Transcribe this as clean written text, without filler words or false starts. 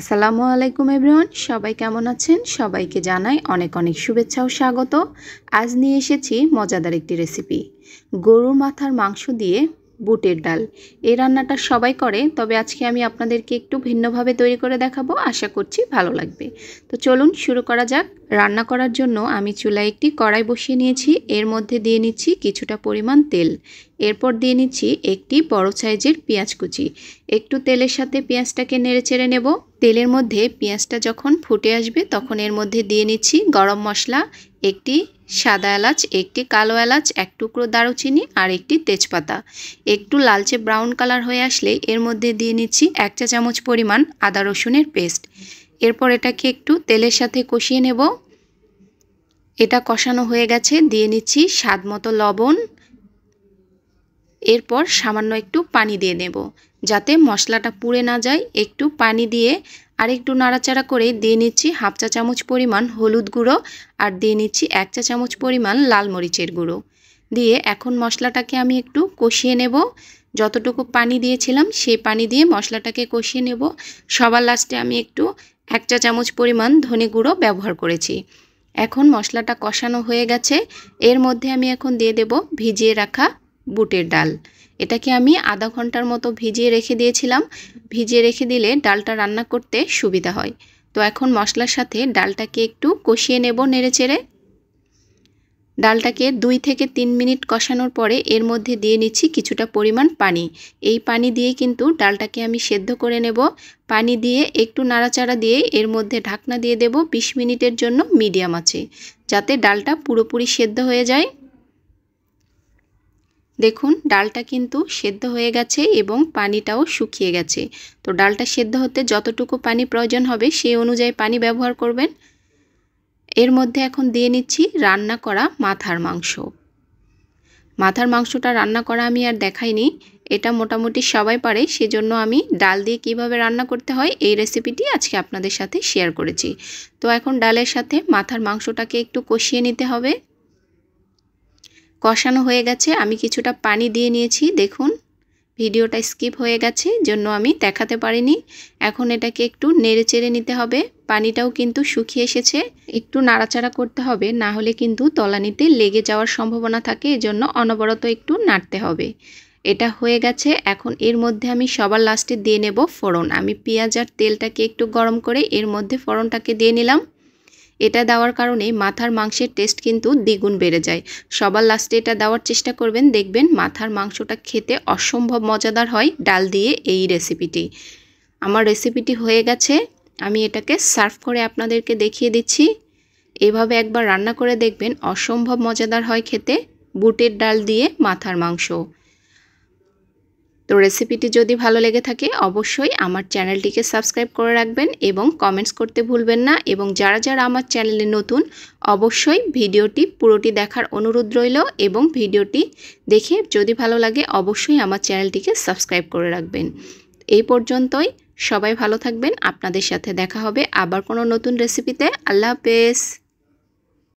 আসসালামু আলাইকুম এভরিওয়ান, সবাই কেমন আছেন? সবাইকে জানাই অনেক অনেক শুভেচ্ছা ও স্বাগত। আজ নিয়ে এসেছি মজাদার একটি রেসিপি, গরুর মাথার মাংস দিয়ে বুটের ডাল। এই রান্নাটা সবাই করে, তবে আজকে আমি আপনাদেরকে একটু ভিন্নভাবে তৈরি করে দেখাবো। আশা করছি ভালো লাগবে। তো চলুন শুরু করা যাক। রান্না করার জন্য আমি চুলায় একটি কড়াই বসিয়ে নিয়েছি। এর মধ্যে দিয়ে নিচ্ছি কিছুটা পরিমাণ তেল। এরপর দিয়ে নিচ্ছি একটি বড় সাইজের পেঁয়াজ কুচি। একটু তেলের সাথে পেঁয়াজটাকে নেড়েচেড়ে নেব। তেলের মধ্যে পেঁয়াজটা যখন ফুটে আসবে তখন এর মধ্যে দিয়ে নিচ্ছি গরম মশলা, একটি সাদা এলাচ, একটি কালো এলাচ, এক টুকরো দারুচিনি আর একটি তেজপাতা। একটু লালচে ব্রাউন কালার হয়ে আসলে এর মধ্যে দিয়ে নিচ্ছি 1 চা চামচ পরিমাণ আদা রসুনের পেস্ট। এরপর এটাকে একটু তেলের সাথে কষিয়ে নেব। এটা কষানো হয়ে গেছে, দিয়ে নিচ্ছি স্বাদ মতো লবণ। এরপর সামান্য একটু পানি দিয়ে নেব যাতে মশলাটা পুড়ে না যায়। একটু পানি দিয়ে আর একটু নাড়াচাড়া করে দিয়ে নিচ্ছি 1/2 চা চামচ পরিমাণ হলুদ গুঁড়ো আর দিয়ে নিচ্ছি 1 চা চামচ পরিমাণ লাল মরিচের গুঁড়ো। দিয়ে এখন মশলাটাকে আমি একটু কষিয়ে নেব। যতটুকু পানি দিয়েছিলাম সেই পানি দিয়ে মশলাটাকে কষিয়ে নেব। সবার লাস্টে আমি একটু 1 চা চামচ পরিমাণ ধনে গুঁড়ো ব্যবহার করেছি। এখন মশলাটা কষানো হয়ে গেছে। এর মধ্যে আমি এখন দিয়ে দেব ভিজিয়ে রাখা বুটের ডাল। এটাকে আমি আধা ঘন্টার মতো ভিজিয়ে রেখে দিয়েছিলাম। ভিজিয়ে রেখে দিলে ডালটা রান্না করতে সুবিধা হয়। তো এখন মশলার সাথে ডালটাকে একটু কষিয়ে নেব নেড়েচেড়ে। ডালটাকে 2 থেকে 3 মিনিট কষানোর পরে এর মধ্যে দিয়ে নিচ্ছি কিছুটা পরিমাণ পানি। এই পানি দিয়ে কিন্তু ডালটাকে আমি সেদ্ধ করে নেব। পানি দিয়ে একটু নাড়াচাড়া দিয়ে এর মধ্যে ঢাকনা দিয়ে দেব 20 মিনিটের জন্য মিডিয়াম আঁচে, যাতে ডালটা পুরোপুরি সেদ্ধ হয়ে যায়। দেখুন ডালটা কিন্তু সেদ্ধ হয়ে গেছে এবং পানিটাও শুকিয়ে গেছে। তো ডালটা সেদ্ধ হতে যতটুকু পানি প্রয়োজন হবে সেই অনুযায়ী পানি ব্যবহার করবেন। এর মধ্যে এখন দিয়ে নিচ্ছি রান্না করা মাথার মাংস। মাথার মাংসটা রান্না করা আমি আর দেখাইনি, এটা মোটামুটি সবাই পারে, সেজন্য আমি ডাল দিয়ে কিভাবে রান্না করতে হয় এই রেসিপিটি আজকে আপনাদের সাথে শেয়ার করেছি। তো এখন ডালের সাথে মাথার মাংসটাকে একটু কষিয়ে নিতে হবে। কষানো হয়ে গেছে, আমি কিছুটা পানি দিয়ে নিয়েছি। দেখুন ভিডিওটা স্কিপ হয়ে গেছে জন্য আমি দেখাতে পারিনি। এখন এটাকে একটু নেড়েচেড়ে নিতে হবে। পানিটাও কিন্তু শুকিয়ে এসেছে। একটু নাড়াচাড়া করতে হবে, না হলে কিন্তু তলানিতে লেগে যাওয়ার সম্ভাবনা থাকে, এজন্য অনবরত একটু নাড়তে হবে। এটা হয়ে গেছে। এখন এর মধ্যে আমি সবার লাস্টে দিয়ে নেব ফোড়ন। আমি পেঁয়াজ আর তেলটাকে একটু গরম করে এর মধ্যে ফোড়নটাকে দিয়ে নিলাম। এটা দেওয়ার কারণে মাথার মাংসের টেস্ট কিন্তু দ্বিগুণ বেড়ে যায়। সবার লাস্টে এটা দেওয়ার চেষ্টা করবেন, দেখবেন মাথার মাংসটা খেতে অসম্ভব মজাদার হয় ডাল দিয়ে এই রেসিপিটি। আমার রেসিপিটি হয়ে গেছে, আমি এটাকে সার্ভ করে আপনাদেরকে দেখিয়ে দিচ্ছি। এভাবে একবার রান্না করে দেখবেন, অসম্ভব মজাদার হয় খেতে বুটের ডাল দিয়ে মাথার মাংস। তো রেসিপিটি যদি ভালো লেগে থাকে অবশ্যই আমার চ্যানেলটিকে সাবস্ক্রাইব করে রাখবেন এবং কমেন্টস করতে ভুলবেন না। এবং যারা যারা আমার চ্যানেলে নতুন অবশ্যই ভিডিওটি পুরোটি দেখার অনুরোধ রইল এবং ভিডিওটি দেখে যদি ভালো লাগে অবশ্যই আমার চ্যানেলটিকে সাবস্ক্রাইব করে রাখবেন। এই পর্যন্তই, সবাই ভালো থাকবেন। আপনাদের সাথে দেখা হবে আবার কোনো নতুন রেসিপিতে। আল্লাহ হাফেজ।